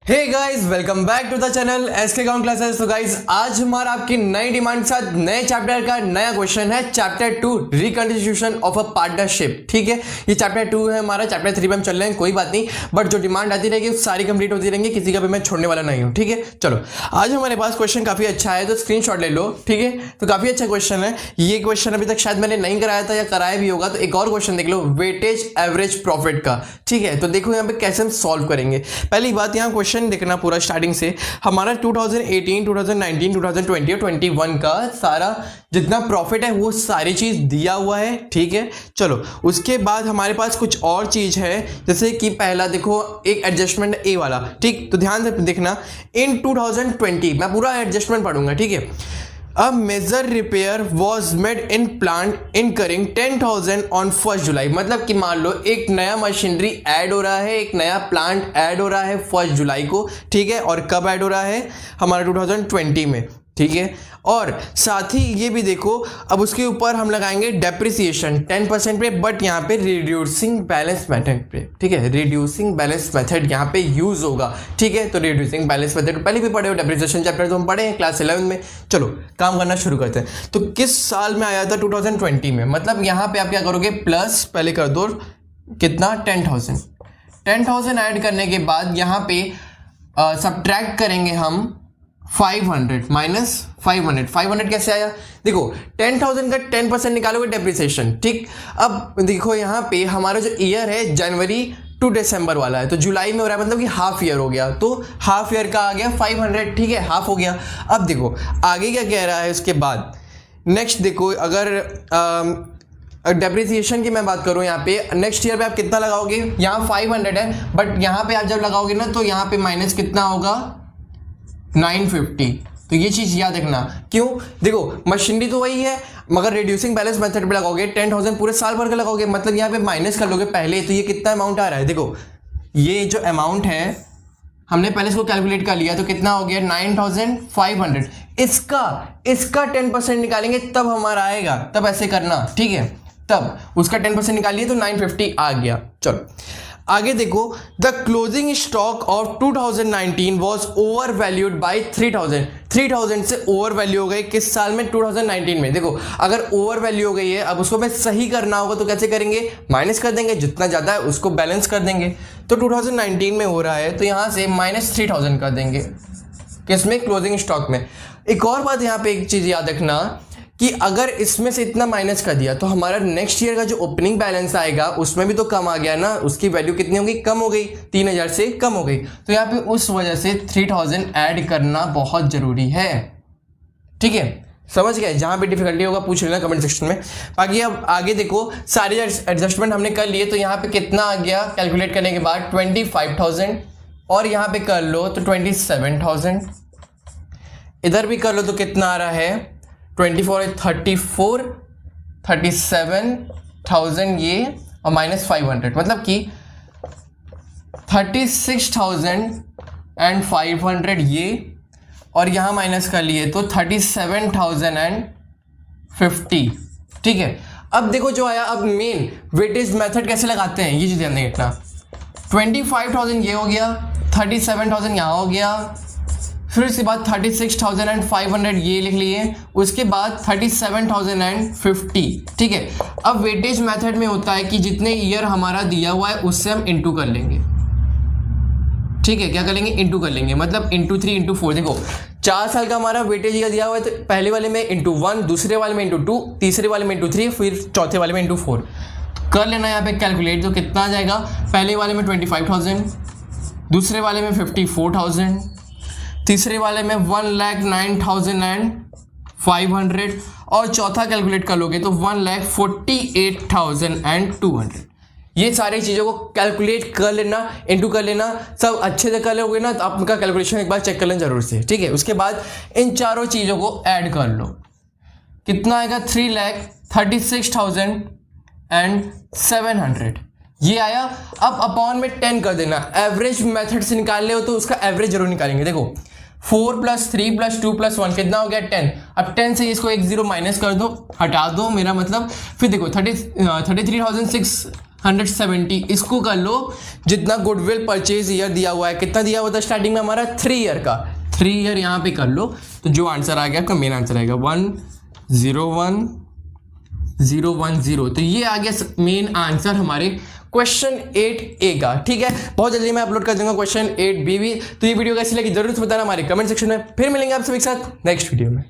Hey guys, welcome back to the channel SK account classes. तो guys, आज हमारा आपकी नई डिमांड के साथ नए चैप्टर का नया क्वेश्चन है, chapter 2 reconstitution of a partnership. ठीक है, ये चैप्टर 2 है हमारा, चैप्टर 3 में हम चल रहे हैं, कोई बात नहीं, बट जो डिमांड आती रहेगी सारी कंप्लीट होती रहेंगी, किसी का भी मैं छोड़ने वाला नहीं हूँ। ठीक है, चलो आज हमारे पास क्वेश्चन काफी अच्छा है, तो स्क्रीनशॉट ले लो। ठीक है, तो काफी अच्छा क्वेश्चन है ये क्वेश्चन, अभी तक शायद मैंने नहीं कराया था या कराया भी होगा, तो एक और क्वेश्चन देख लो वेटेज एवरेज प्रॉफिट का। ठीक है, तो देखो यहाँ पे कैसे हम सॉल्व करेंगे। पहली बात, यहाँ क्वेश्चन देखना पूरा स्टार्टिंग से, हमारा 2018, 2019, 2020 और 21 का सारा जितना प्रॉफिट है वो सारी चीज दिया हुआ है। ठीक है, चलो उसके बाद हमारे पास कुछ और चीज है, जैसे कि पहला देखो एक एडजस्टमेंट ए वाला। ठीक, तो ध्यान से देखना, इन 2020 मैं पूरा एडजस्टमेंट पढ़ूंगा। ठीक है, A major repair was made in plant incurring 10,000 on 1 जुलाई। मतलब कि मान लो एक नया मशीनरी ऐड हो रहा है, एक नया प्लांट ऐड हो रहा है 1 जुलाई को। ठीक है, और कब ऐड हो रहा है? हमारा 2020 में। ठीक है, और साथ ही ये भी देखो, अब उसके ऊपर हम लगाएंगे डेप्रिसिएशन 10% पे, बट यहाँ पे रिड्यूसिंग बैलेंस मेथड पे। ठीक है, रिड्यूसिंग बैलेंस मेथड यहाँ पे यूज होगा। ठीक है, तो रिड्यूसिंग बैलेंस मेथड पहले भी पढ़े हो, डेप्रिसिएशन चैप्टर तो हम पढ़े हैं क्लास 11 में। चलो काम करना शुरू करते हैं। तो किस साल में आया था? 2020 में। मतलब यहाँ पे आप क्या करोगे, प्लस पहले कर दो कितना, 10,000 ऐड करने के बाद यहाँ पे सब्ट्रैक्ट करेंगे हम 500 माइनस 500 कैसे आया? देखो 10,000 का 10% निकालोगे डेप्रिसिएशन। ठीक, अब देखो यहाँ पे हमारा जो ईयर है जनवरी टू दिसंबर वाला है, तो जुलाई में हो रहा है, मतलब कि हाफ ईयर हो गया, तो हाफ ईयर का आ गया 500। ठीक है, हाफ हो गया। अब देखो आगे क्या कह रहा है उसके बाद, नेक्स्ट देखो, अगर डेप्रिसिएशन की मैं बात करूं, यहाँ पे नेक्स्ट ईयर पे आप कितना लगाओगे? यहाँ 500 है, बट यहाँ पे आप जब लगाओगे ना, तो यहाँ पे माइनस कितना होगा? 950। तो ये चीज याद रखना। क्यों? देखो मशीनरी तो वही है, मगर रिड्यूसिंग बैलेंस मेथड पे लगाओगे 10,000 पूरे साल भर का लगाओगे, मतलब यहाँ पे माइनस कर लोगे पहले, तो ये कितना अमाउंट आ रहा है? देखो ये जो अमाउंट है हमने पहले इसको कैलकुलेट कर लिया, तो कितना हो गया? 9,500। इसका 10% निकालेंगे तब हमारा आएगा, तब ऐसे करना। ठीक है, तब उसका 10% निकालिए तो 950 आ गया। चलो आगे देखो, the closing stock of 2019 was over valued by 3,000 से ओवर वैल्यू हो गई। किस साल में? 2019 में। देखो अगर ओवर वैल्यू हो गई है, अब उसको मैं सही करना होगा तो कैसे करेंगे? माइनस कर देंगे, जितना ज्यादा है उसको बैलेंस कर देंगे। तो 2019 में हो रहा है, तो यहां से माइनस 3,000 कर देंगे, किसमें? क्लोजिंग स्टॉक में। एक और बात यहाँ पे एक चीज याद रखना कि अगर इसमें से इतना माइनस कर दिया तो हमारा नेक्स्ट ईयर का जो ओपनिंग बैलेंस आएगा उसमें भी तो कम आ गया ना, उसकी वैल्यू कितनी होगी? कम हो गई, 3,000 से कम हो गई। तो यहाँ पे उस वजह से 3,000 ऐड करना बहुत जरूरी है। ठीक है, समझ गए? जहां पे डिफिकल्टी होगा पूछ लेना कमेंट सेक्शन में। बाकी अब आगे देखो, सारे एडजस्टमेंट हमने कर लिए, तो यहाँ पे कितना आ गया कैलकुलेट करने के बाद? 25,000, और यहाँ पे कर लो तो 27,000, इधर भी कर लो तो कितना आ रहा है? 24 34 37,000 ये, और माइनस 500, मतलब कि 36,500 ये, और यहां माइनस कर लिए तो 37,050। ठीक है, अब देखो जो आया, अब मेन वेटेज मेथड कैसे लगाते हैं ये चीज ध्यान रखना। 25,000 ये हो गया, 37,000 यहां हो गया, फिर उसके बाद 36,500 ये लिख लिए, उसके बाद 37,050। ठीक है, अब वेटेज मेथड में होता है कि जितने ईयर हमारा दिया हुआ है उससे हम इंटू कर लेंगे। ठीक है, क्या कर लेंगे? इंटू कर लेंगे, मतलब इंटू 3 इंटू 4। देखो 4 साल का हमारा वेटेज ईयर दिया हुआ है, तो पहले वाले में इंटू 1, दूसरे वाले में इंटू 2, तीसरे वाले में इंटू 3, फिर चौथे वाले में इंटू 4 कर लेना। यहाँ पे कैलकुलेट तो कितना आ जाएगा? पहले वाले में 25,000, दूसरे वाले में 54,000, तीसरे वाले में 1,09,500, और चौथा कैलकुलेट कर लोगे तो 1,48,200। ये सारी चीजों को कैलकुलेट कर लेना, इनटू कर लेना, सब अच्छे से कर लोगे ना, तो आपका कैलकुलेशन एक बार चेक कर लेना जरूर से। ठीक है, उसके बाद इन चारों चीजों को ऐड कर लो, कितना आएगा? 3,36,700 ये आया। अब अपॉन में 10 कर देना। एवरेज मेथड से निकाल ले हो तो उसका एवरेज जरूर निकालेंगे। देखो 4 + 3 + 2 + 1 कितना हो गया? 10। अब 10 से इसको 1 0 माइनस कर दो, हटा दो, मेरा मतलब। फिर देखो 33,600 170 इसको कर लो, जितना गुडविल परचेज ईयर दिया हुआ है, कितना दिया हुआ था स्टार्टिंग में हमारा 3 ईयर का, 3 ईयर यहाँ पे कर लो, तो जो आंसर आ गया आपका मेन आंसर आएगा 101010। तो ये आ गया मेन आंसर हमारे क्वेश्चन 8A का। ठीक है, बहुत जल्दी मैं अपलोड कर दूंगा क्वेश्चन 8B भी। तो ये वीडियो कैसी लगी जरूर बताना हमारे कमेंट सेक्शन में। फिर मिलेंगे आप सभी के साथ नेक्स्ट वीडियो में।